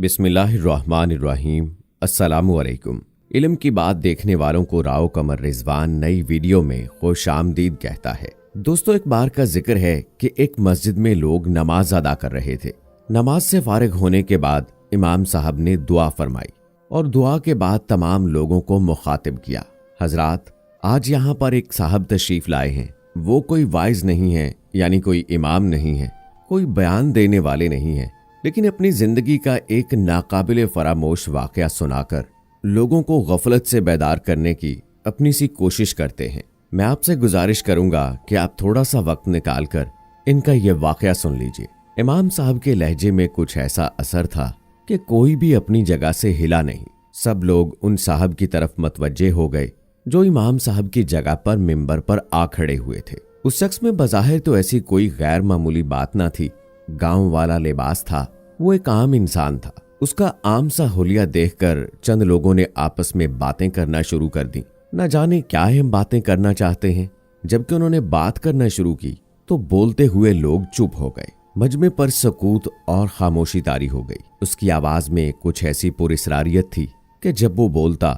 बिस्मिल्लाहिर्रहमानिर्रहीम। अस्सलामुअलैकुम। इल्म की बात देखने वालों को राव कमर रिजवान नई वीडियो में खुश आमदीद कहता है। दोस्तों, एक बार का जिक्र है कि एक मस्जिद में लोग नमाज अदा कर रहे थे। नमाज से फारिग होने के बाद इमाम साहब ने दुआ फरमाई और दुआ के बाद तमाम लोगों को मुखातिब किया। हजरात, आज यहाँ पर एक साहब तशरीफ लाए हैं। वो कोई वाइज नहीं है, यानी कोई इमाम नहीं है, कोई बयान देने वाले नहीं है, लेकिन अपनी जिंदगी का एक नाकाबिले फरामोश वाकया सुनाकर लोगों को गफलत से बेदार करने की अपनी सी कोशिश करते हैं। मैं आपसे गुजारिश करूंगा कि आप थोड़ा सा वक्त निकालकर इनका यह वाकया सुन लीजिए। इमाम साहब के लहजे में कुछ ऐसा असर था कि कोई भी अपनी जगह से हिला नहीं। सब लोग उन साहब की तरफ मतवज्जे हो गए जो इमाम साहब की जगह पर मिंबर पर आ खड़े हुए थे। उस शख्स में बज़ाहिर तो ऐसी कोई गैर मामूली बात ना थी। गांव वाला लिबास था, वो एक आम इंसान था। उसका आम सा हुलिया देखकर चंद लोगों ने आपस में बातें करना शुरू कर दी। न जाने क्या हम बातें करना चाहते हैं। जबकि उन्होंने बात करना शुरू की तो बोलते हुए लोग चुप हो गए। मजमे पर सकूत और खामोशी तारी हो गई। उसकी आवाज में कुछ ऐसी पुरस्रारियत थी कि जब वो बोलता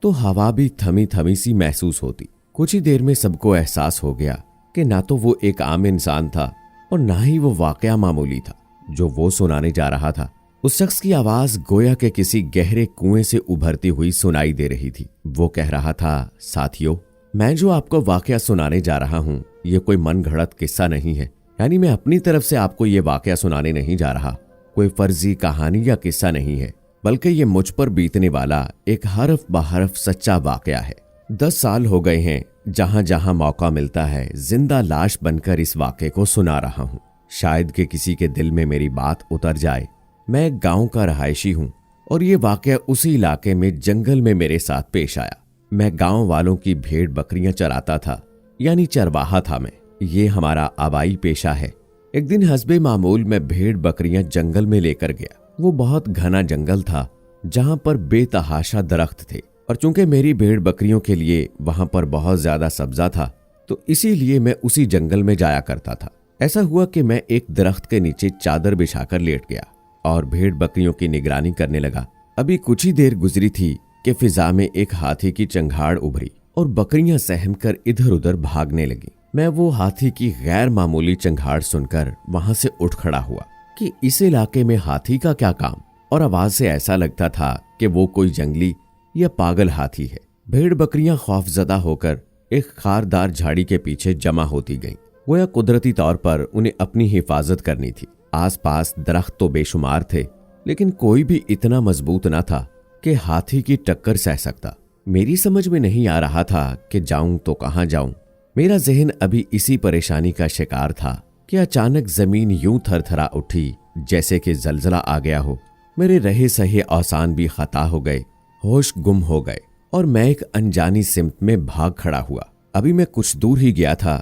तो हवा भी थमी थमी सी महसूस होती। कुछ ही देर में सबको एहसास हो गया कि ना तो वो एक आम इंसान था और ना ही वो वाकया मामूली था जो वो सुनाने जा रहा था। उस शख्स की आवाज गोया के किसी गहरे कुएं से उभरती हुई सुनाई दे रही थी। वो कह रहा था, साथियों, मैं जो आपको वाकया सुनाने जा रहा हूँ ये कोई मन घड़त किस्सा नहीं है। यानी मैं अपनी तरफ से आपको ये वाकया सुनाने नहीं जा रहा, कोई फर्जी कहानी या किस्सा नहीं है, बल्कि ये मुझ पर बीतने वाला एक हरफ बहरफ सच्चा वाकया है। 10 साल हो गए हैं जहां जहां मौका मिलता है जिंदा लाश बनकर इस वाक़े को सुना रहा हूं। शायद कि किसी के दिल में मेरी बात उतर जाए। मैं एक गांव का रहायशी हूं और ये वाक़या उसी इलाके में जंगल में मेरे साथ पेश आया। मैं गांव वालों की भेड़ बकरियां चराता था, यानी चरवाहा था मैं। ये हमारा आबाई पेशा है। एक दिन हस्बे मामूल मैं भेड़ बकरियां जंगल में लेकर गया। वो बहुत घना जंगल था जहां पर बेतहाशा दरख्त थे और चूंकि मेरी भेड़ बकरियों के लिए वहां पर बहुत ज्यादा सब्जा था तो इसीलिए मैं उसी जंगल में जाया करता था। ऐसा हुआ कि मैं एक दरख्त के नीचे चादर बिछाकर लेट गया और भेड़ बकरियों की निगरानी करने लगा। अभी कुछ ही देर गुजरी थी कि फिजा में एक हाथी की चंगाड़ उभरी और बकरियां सहम कर इधर उधर भागने लगी। मैं वो हाथी की गैर मामूली चंगाड़ सुनकर वहां से उठ खड़ा हुआ कि इस इलाके में हाथी का क्या काम, और आवाज से ऐसा लगता था कि वो कोई जंगली या पागल हाथी है। भेड़ बकरियां खौफजदा होकर एक खारदार झाड़ी के पीछे जमा होती गईं। गोया कुदरती तौर पर उन्हें अपनी हिफाजत करनी थी। आसपास दरख्त तो बेशुमार थे, लेकिन कोई भी इतना मजबूत न था कि हाथी की टक्कर सह सकता। मेरी समझ में नहीं आ रहा था कि जाऊं तो कहां जाऊं। मेरा जहन अभी इसी परेशानी का शिकार था कि अचानक जमीन यूं थरथरा उठी जैसे कि जलजला आ गया हो। मेरे रहे सहे औसान भी खता हो गए, होश गुम हो गए और मैं एक अनजानी सिमत में भाग खड़ा हुआ। अभी मैं कुछ दूर ही गया था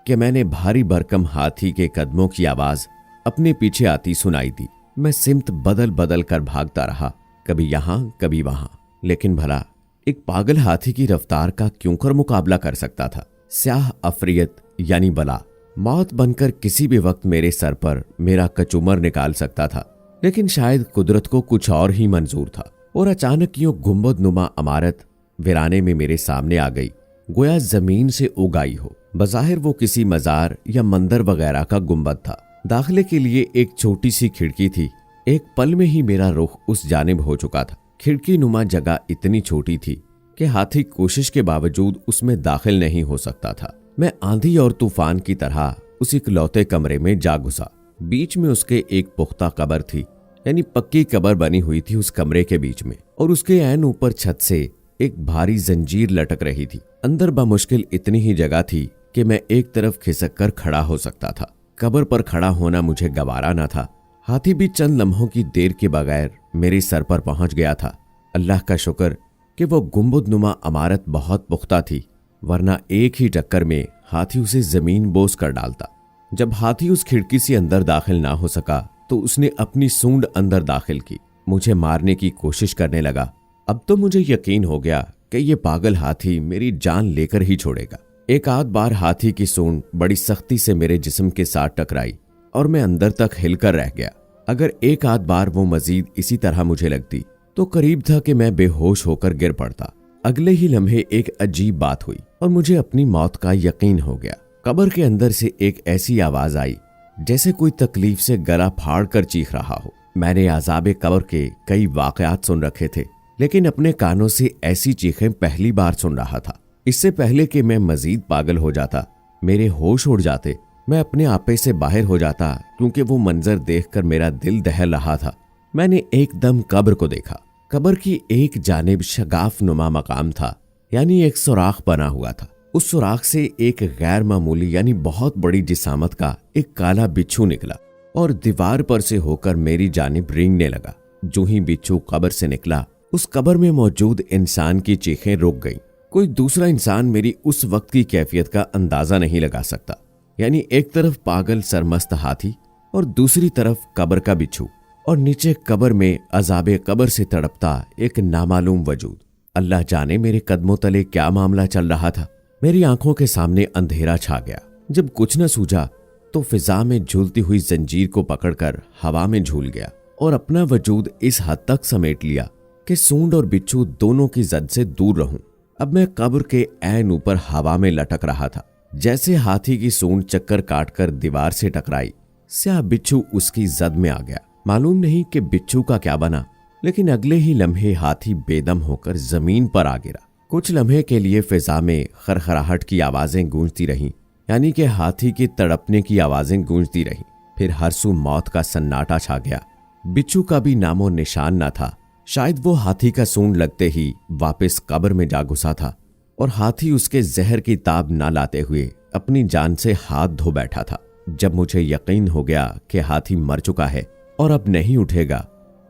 कि मैंने भारी भरकम हाथी के कदमों की आवाज अपने पीछे आती सुनाई दी। मैं सिमत बदल बदल कर भागता रहा, कभी यहां कभी वहां, लेकिन भला एक पागल हाथी की रफ्तार का क्यों कर मुकाबला कर सकता था। स्याह अफरियत यानी बला मौत बनकर किसी भी वक्त मेरे सर पर मेरा कचूमर निकाल सकता था, लेकिन शायद कुदरत को कुछ और ही मंजूर था और अचानक यूं गुंबद नुमा इमारत वीराने में मेरे सामने आ गई, गोया जमीन से उगाई हो। बज़ाहिर वो किसी मजार या मंदिर वगैरह का गुंबद था। दाखिले के लिए एक छोटी सी खिड़की थी। एक पल में ही मेरा रुख उस जानिब हो चुका था। खिड़की नुमा जगह इतनी छोटी थी कि हाथी कोशिश के बावजूद उसमें दाखिल नहीं हो सकता था। मैं आंधी और तूफान की तरह उस इकलौते कमरे में जा घुसा। बीच में उसके एक पुख्ता कब्र थी, यानी पक्की कब्र बनी हुई थी उस कमरे के बीच में, और उसके ऐन ऊपर छत से एक भारी जंजीर लटक रही थी। अंदर बामुश्किल इतनी ही जगह थी कि मैं एक तरफ खिसक कर खड़ा हो सकता था। कब्र पर खड़ा होना मुझे गवारा न था। हाथी भी चंद लम्हों की देर के बगैर मेरे सर पर पहुंच गया था। अल्लाह का शुक्र कि वो गुंबद नुमा इमारत बहुत पुख्ता थी, वरना एक ही टक्कर में हाथी उसे जमीन बोस कर डालता। जब हाथी उस खिड़की से अंदर दाखिल ना हो सका तो उसने अपनी सूंड अंदर दाखिल की, मुझे मारने की कोशिश करने लगा। अब तो मुझे यकीन हो गया कि ये पागल हाथी मेरी जान लेकर ही छोड़ेगा। एक आध बार हाथी की सूंड बड़ी सख्ती से मेरे जिस्म के साथ टकराई और मैं अंदर तक हिलकर रह गया। अगर एक आध बार वो मजीद इसी तरह मुझे लगती तो करीब था कि मैं बेहोश होकर गिर पड़ता। अगले ही लम्हे एक अजीब बात हुई और मुझे अपनी मौत का यकीन हो गया। कब्र के अंदर से एक ऐसी आवाज आई जैसे कोई तकलीफ से गला फाड़ कर चीख रहा हो। मैंने अज़ाबे कब्र के कई वाकयात सुन रखे थे, लेकिन अपने कानों से ऐसी चीखें पहली बार सुन रहा था। इससे पहले कि मैं मजीद पागल हो जाता, मेरे होश उड़ जाते, मैं अपने आपे से बाहर हो जाता, क्योंकि वो मंजर देखकर मेरा दिल दहल रहा था। मैंने एकदम कब्र को देखा। कब्र की एक जानिब शगाफ नुमा मकाम था, यानी एक सुराख बना हुआ था। उस सुराख से एक गैर मामूली यानी बहुत बड़ी जिसामत का एक काला बिच्छू निकला और दीवार पर से होकर मेरी जानिब रेंगने लगा। जो ही बिच्छू कब्र से निकला, उस कब्र में मौजूद इंसान की चीखें रुक गईं। कोई दूसरा इंसान मेरी उस वक्त की कैफियत का अंदाजा नहीं लगा सकता। यानी एक तरफ पागल सरमस्त हाथी और दूसरी तरफ कब्र का बिच्छू, और नीचे कब्र में अजाबे कब्र से तड़पता एक नामालूम वजूद। अल्लाह जाने मेरे कदमों तले क्या मामला चल रहा था। मेरी आंखों के सामने अंधेरा छा गया। जब कुछ न सूझा तो फिजा में झूलती हुई जंजीर को पकड़कर हवा में झूल गया और अपना वजूद इस हद तक समेट लिया कि सूंड और बिच्छू दोनों की जद से दूर रहूं। अब मैं कब्र के ऐन ऊपर हवा में लटक रहा था। जैसे हाथी की सूंड चक्कर काटकर दीवार से टकराई, स्याह बिच्छू उसकी जद में आ गया। मालूम नहीं कि बिच्छू का क्या बना, लेकिन अगले ही लम्हे हाथी बेदम होकर जमीन पर आ गिरा। कुछ लम्हे के लिए फिजा में खरखराहट की आवाजें गूंजती रहीं, यानी कि हाथी के तड़पने की आवाजें गूंजती रहीं। फिर हरसू मौत का सन्नाटा छा गया। बिच्छू का भी नामो निशान न था। शायद वो हाथी का सूंड लगते ही वापस कब्र में जा घुसा था और हाथी उसके जहर की ताब न लाते हुए अपनी जान से हाथ धो बैठा था। जब मुझे यकीन हो गया कि हाथी मर चुका है और अब नहीं उठेगा,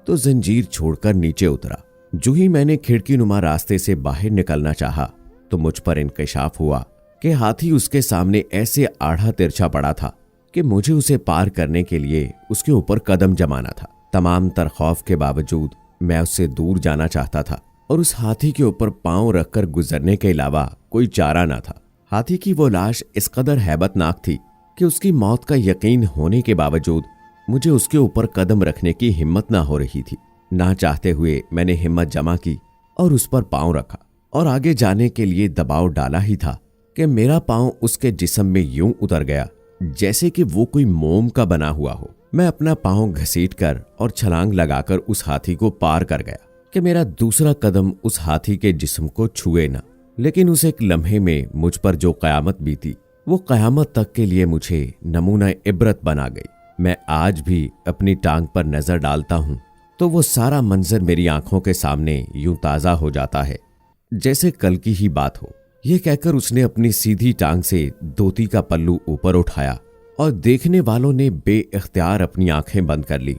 तो जंजीर छोड़कर नीचे उतरा। जो ही मैंने खिड़की नुमा रास्ते से बाहर निकलना चाहा, तो मुझ पर इंकशाफ हुआ कि हाथी उसके सामने ऐसे आढ़ा तिरछा पड़ा था कि मुझे उसे पार करने के लिए उसके ऊपर कदम जमाना था। तमाम तर खौफ के बावजूद मैं उससे दूर जाना चाहता था और उस हाथी के ऊपर पांव रखकर गुजरने के अलावा कोई चारा ना था। हाथी की वो लाश इस कदर हैबतनाक थी कि उसकी मौत का यकीन होने के बावजूद मुझे उसके ऊपर कदम रखने की हिम्मत ना हो रही थी। ना चाहते हुए मैंने हिम्मत जमा की और उस पर पांव रखा और आगे जाने के लिए दबाव डाला ही था कि मेरा पांव उसके जिस्म में यूं उतर गया जैसे कि वो कोई मोम का बना हुआ हो। मैं अपना पांव घसीटकर और छलांग लगाकर उस हाथी को पार कर गया कि मेरा दूसरा कदम उस हाथी के जिस्म को छुए न। लेकिन उस एक लम्हे में मुझ पर जो कयामत बीती, वो कयामत तक के लिए मुझे नमूना इबरत बना गई। मैं आज भी अपनी टांग पर नजर डालता हूं तो वो सारा मंजर मेरी आंखों के सामने यूं ताजा हो जाता है जैसे कल की ही बात हो। यह कहकर उसने अपनी सीधी टांग से धोती का पल्लू ऊपर उठाया और देखने वालों ने बेइख्तियार अपनी आंखें बंद कर ली,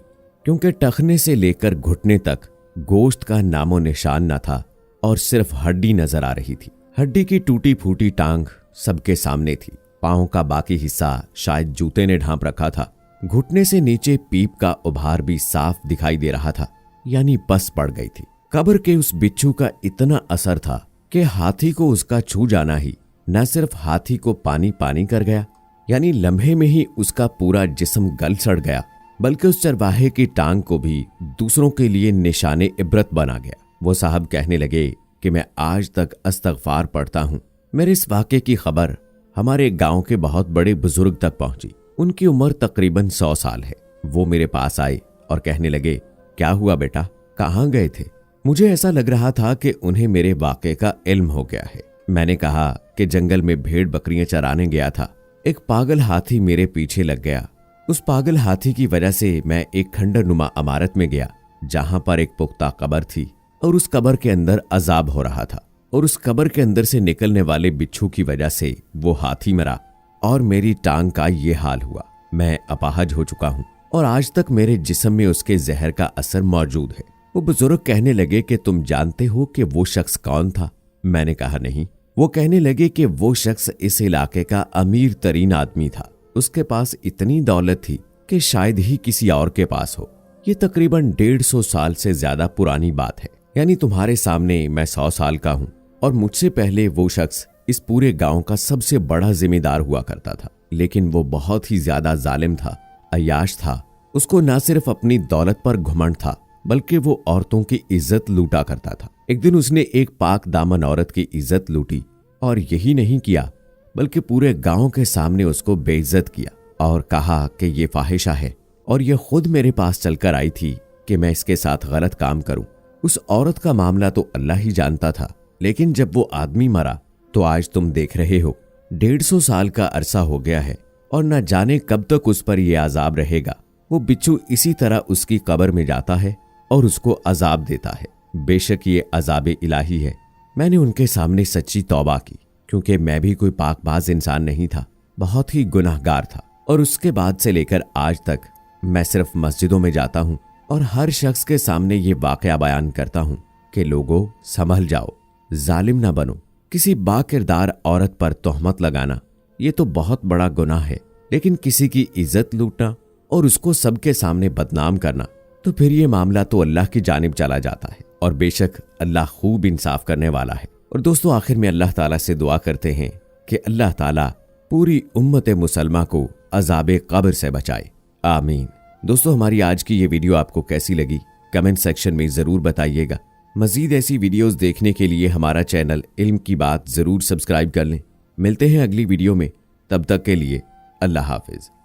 क्योंकि टखने से लेकर घुटने तक गोश्त का नामो निशान न था और सिर्फ हड्डी नजर आ रही थी। हड्डी की टूटी फूटी टांग सबके सामने थी। पांव का बाकी हिस्सा शायद जूते ने ढांप रखा था। घुटने से नीचे पीप का उभार भी साफ दिखाई दे रहा था, यानी बस पड़ गई थी। कब्र के उस बिच्छू का इतना असर था कि हाथी को उसका छू जाना ही न सिर्फ हाथी को पानी पानी कर गया, यानी लम्हे में ही उसका पूरा जिस्म गल सड़ गया, बल्कि उस चरवाहे की टांग को भी दूसरों के लिए निशाने इबरत बना गया। वो साहब कहने लगे कि मैं आज तक अस्तगफार पढ़ता हूँ। मेरे इस वाक़े की खबर हमारे गांव के बहुत बड़े बुजुर्ग तक पहुंची। उनकी उम्र तकरीबन 100 साल है। वो मेरे पास आए और कहने लगे, क्या हुआ बेटा, कहाँ गए थे? मुझे ऐसा लग रहा था कि उन्हें मेरे वाक़े का इल्म हो गया है। मैंने कहा कि जंगल में भेड़ बकरियां चराने गया था। एक पागल हाथी मेरे पीछे लग गया। उस पागल हाथी की वजह से मैं एक खंडर नुमा इमारत में गया जहां पर एक पुख्ता कब्र थी और उस कब्र के अंदर अजाब हो रहा था, और उस कब्र के अंदर से निकलने वाले बिच्छू की वजह से वो हाथी मरा और मेरी टांग का ये हाल हुआ। मैं अपाहज हो चुका हूँ और आज तक मेरे जिस्म में उसके जहर का असर मौजूद है। वो बुजुर्ग कहने लगे कि तुम जानते हो कि वो शख्स कौन था? मैंने कहा नहीं। वो कहने लगे कि वो शख्स इस इलाके का अमीर तरीन आदमी था। उसके पास इतनी दौलत थी कि शायद ही किसी और के पास हो। ये तकरीबन 150 साल से ज्यादा पुरानी बात है। यानी तुम्हारे सामने मैं 100 साल का हूँ और मुझसे पहले वो शख्स इस पूरे गांव का सबसे बड़ा जिम्मेदार हुआ करता था। लेकिन वो बहुत ही ज्यादा जालिम था, अय्याश था उसको न सिर्फ अपनी दौलत पर घमंड था बल्कि वो औरतों की इज्जत लूटा करता था। एक दिन उसने एक पाक दामन औरत की इज्जत लूटी और यही नहीं किया बल्कि पूरे गांव के सामने उसको बेइज्जत किया और कहा कि ये फाहिशा है और ये खुद मेरे पास चलकर आई थी कि मैं इसके साथ गलत काम करूं। उस औरत का मामला तो अल्लाह ही जानता था, लेकिन जब वो आदमी मरा तो आज तुम देख रहे हो 150 साल का अरसा हो गया है और न जाने कब तक उस पर यह अजाब रहेगा। वो बिच्छू इसी तरह उसकी कब्र में जाता है और उसको अजाब देता है। बेशक ये अजाब इलाही है। मैंने उनके सामने सच्ची तौबा की क्योंकि मैं भी कोई पाकबाज इंसान नहीं था, बहुत ही गुनाहगार था। और उसके बाद से लेकर आज तक मैं सिर्फ मस्जिदों में जाता हूँ और हर शख्स के सामने ये वाकया बयान करता हूँ कि लोगों संभल जाओ, जालिम ना बनो। किसी बाकिरदार औरत पर तोहमत लगाना ये तो बहुत बड़ा गुनाह है, लेकिन किसी की इज्जत लूटना और उसको सबके सामने बदनाम करना तो फिर ये मामला तो अल्लाह की जानिब चला जाता है। और बेशक अल्लाह खूब इंसाफ करने वाला है। और दोस्तों आखिर में अल्लाह ताला से दुआ करते हैं कि अल्लाह ताला पूरी उम्मत मुसलमा को अजाब कब्र से बचाए, आमीन। दोस्तों हमारी आज की ये वीडियो आपको कैसी लगी कमेंट सेक्शन में जरूर बताइएगा। मजीद ऐसी वीडियोस देखने के लिए हमारा चैनल इल्म की बात जरूर सब्सक्राइब कर लें। मिलते हैं अगली वीडियो में, तब तक के लिए अल्लाह हाफिज।